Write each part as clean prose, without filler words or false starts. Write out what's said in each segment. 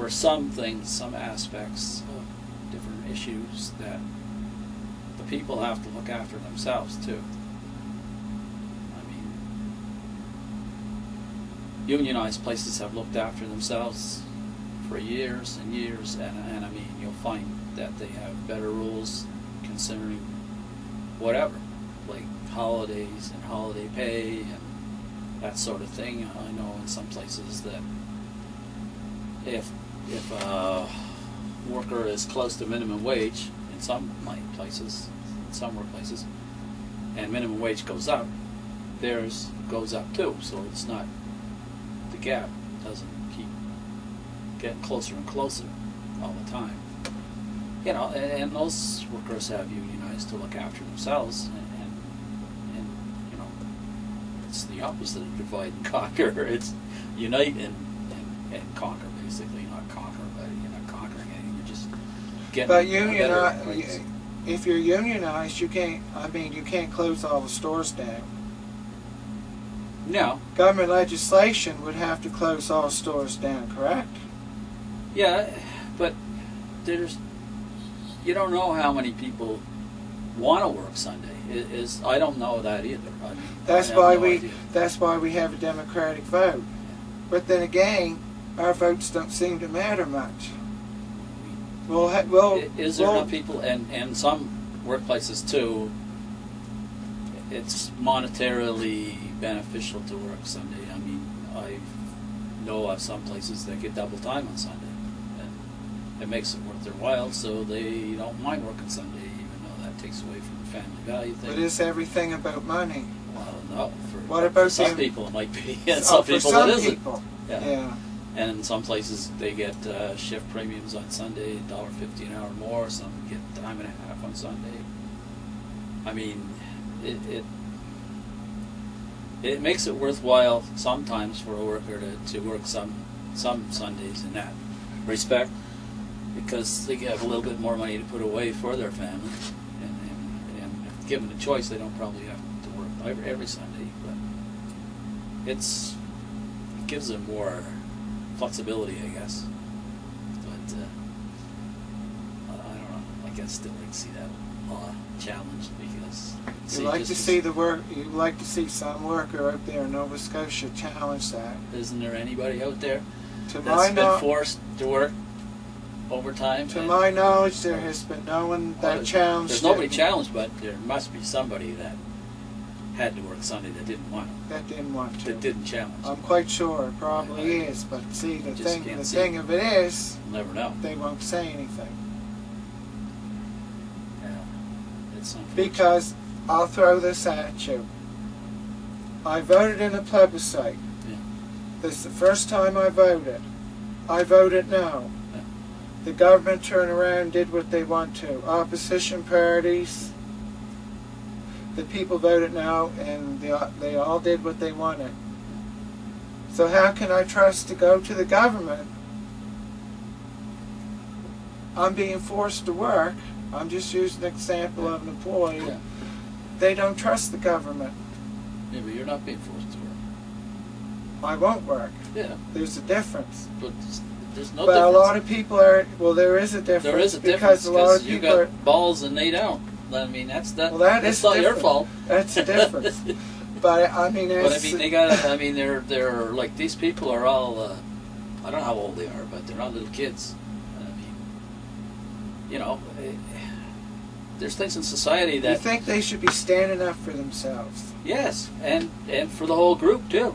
for some things, some aspects of different issues, that the people have to look after themselves too. I mean, unionized places have looked after themselves for years and years, and I mean, you'll find that they have better rules concerning whatever, like holidays and holiday pay and that sort of thing. I know in some places that if a worker is close to minimum wage in some places, in some workplaces, and minimum wage goes up, theirs goes up too. So it's not, the gap doesn't keep getting closer and closer all the time. You know, and those workers have unionized to look after themselves, and you know, it's the opposite of divide and conquer. It's unite and conquer, basically. Not conquer, but you're not conquering anything. You're just getting. But unionized, if you're unionized, you can't. I mean, you can't close all the stores down. No. Government legislation would have to close all stores down, correct? Yeah, but there's. You don't know how many people want to work Sunday. I don't know that either. I mean, that's why we have a democratic vote. But then again, our votes don't seem to matter much. Is there enough people, and some workplaces too, it's monetarily beneficial to work Sunday. I mean, I know of some places that get double time on Sunday. It makes it worth their while, so they don't mind working Sunday, even though that takes away from the family value thing. But is everything about money? Well, no. What about some people it might be, and some people it isn't. People. Yeah. And in some places they get shift premiums on Sunday, $1.50 an hour more. Some get time and a half on Sunday. I mean, it makes it worthwhile sometimes for a worker to work some Sundays in that respect, because they have a little bit more money to put away for their family, and if given the choice, they don't probably have to work every Sunday, but it gives them more flexibility, I guess. But I don't know. I guess still like to see that law challenged, because you like to see some worker out there in Nova Scotia challenge that. Isn't there anybody out there that's been forced to work overtime? To my knowledge, there has been no one that challenged. There's nobody challenged, but there must be somebody that had to work Sunday that didn't want to. That didn't want to. That didn't challenge. I'm quite sure it probably is, but see, the thing of it is, you'll never know. They won't say anything. Yeah, it's unfortunate. Because I'll throw this at you. I voted in a plebiscite. Yeah. This is the first time I voted. I voted no. Yeah. The government turned around and did what they want to. Opposition parties, the people voted no, and they all did what they wanted. So how can I trust to go to the government? I'm being forced to work. I'm just using an example of an employee. Yeah. They don't trust the government. Yeah, but you're not being forced to work. I won't work. Yeah. There's a difference. But there's no difference. But a lot of people are, well, there is a difference. There is a difference, because a lot of you people got balls and they don't. I mean, that's not different. Your fault. That's the difference. But I mean, they got. I mean, they're like, these people are all. I don't know how old they are, but they're not little kids. I mean, you know, there's things in society that. You think they should be standing up for themselves? Yes, and for the whole group too.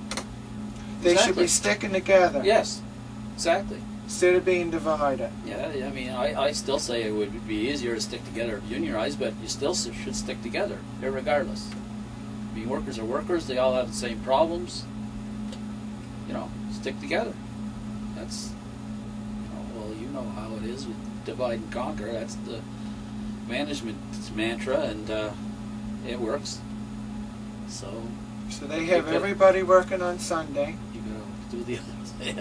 They should be sticking together. Yes, exactly. Instead of being divided. Yeah, I mean, I still say it would be easier to stick together if unionized, but you still should stick together, irregardless. I mean, workers are workers, they all have the same problems. You know, stick together. That's, well, you know how it is with divide and conquer. That's the management's mantra, and it works. So they have everybody working on Sunday. You gotta do the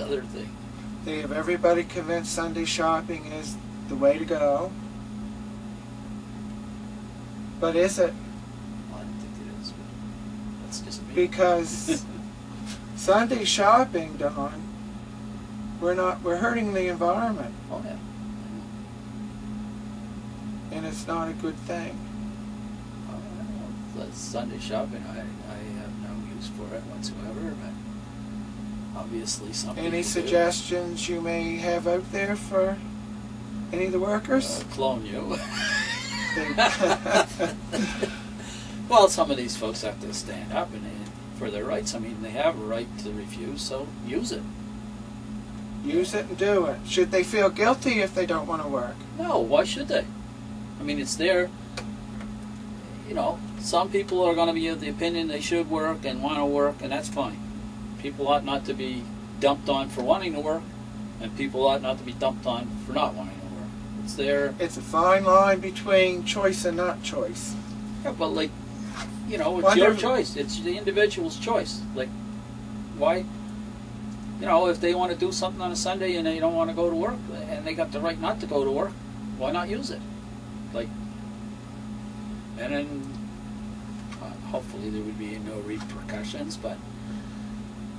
other thing. They have everybody convinced Sunday shopping is the way to go. But is it? Well, I don't think it is, but that's just me. Because Sunday shopping, Don, We're hurting the environment, Oh yeah. and it's not a good thing. I don't know. The Sunday shopping, I have no use for it whatsoever. But obviously, some people Any do. suggestions you may have out there for any of the workers? Clone you. Well, some of these folks have to stand up and for their rights. I mean, they have a right to refuse, so use it. Use it and do it. Should they feel guilty if they don't want to work? No, why should they? I mean, it's their, you know, some people are going to be of the opinion they should work and want to work, and that's fine. People ought not to be dumped on for wanting to work, and people ought not to be dumped on for not wanting to work. It's their... It's a fine line between choice and not choice. Yeah, but like, you know, it's your choice. It's the individual's choice. Like, why... You know, if they want to do something on a Sunday and they don't want to go to work, and they got the right not to go to work, why not use it? Like, and then hopefully there would be no repercussions, but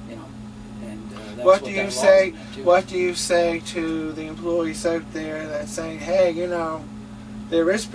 you know, and that's What what do that you law say? is meant to. What do you say to the employees out there that's saying, "Hey, you know, there is